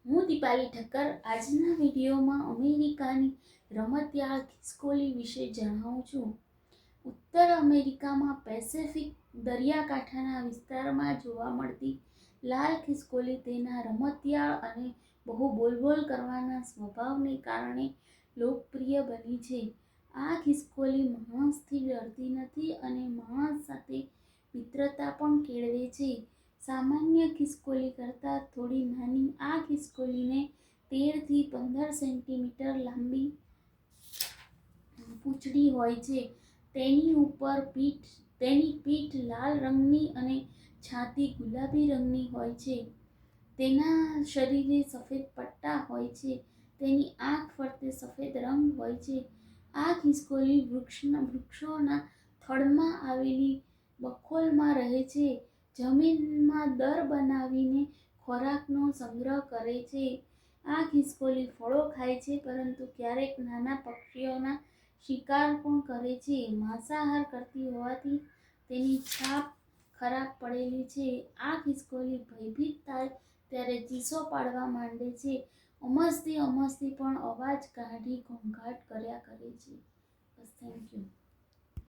હું દીપાલી ઠક્કર આજના વિડીયોમાં અમેરિકાની રમતિયાળ ખિસકોલી વિશે જણાવું છું. ઉત્તર અમેરિકામાં પેસિફિક દરિયાકાંઠાના વિસ્તારમાં જોવા મળતી લાલ ખિસકોલી તેના રમતિયાળ અને બહુ બોલબોલ કરવાના સ્વભાવને કારણે લોકપ્રિય બની છે. આ ખિસકોલી માણસથી ડરતી નથી અને માણસ સાથે મિત્રતા પણ કેળવે છે. સામાન્ય ખિસકોલી કરતાં થોડી નાની આ ખિસકોલીને 13 થી 15 સેન્ટીમીટર લાંબી પૂંછડી હોય છે. તેની પીઠ લાલ રંગની અને છાતી ગુલાબી રંગની હોય છે. તેના શરીરે સફેદ પટ્ટા હોય છે. તેની આંખ ફરતે સફેદ રંગ હોય છે. આ ખિસકોલી વૃક્ષોના થડમાં આવેલી બખોલમાં રહે છે. જમીનમાં દર બનાવીને ખોરાકનો સંગ્રહ કરે છે. આ ખિસકોલી ફળો ખાય છે, પરંતુ ક્યારેક નાના પક્ષીઓના શિકાર પણ કરે છે. માંસાહાર કરતી હોવાથી તેની છાપ ખરાબ પડેલી છે. આ ખિસકોલી ભયભીત થાય ત્યારે ચીસો પાડવા માંડે છે. અમસ્તી પણ અવાજ કાઢી ઘોંઘાટ કર્યા કરે છે. બસ, થેન્ક યુ.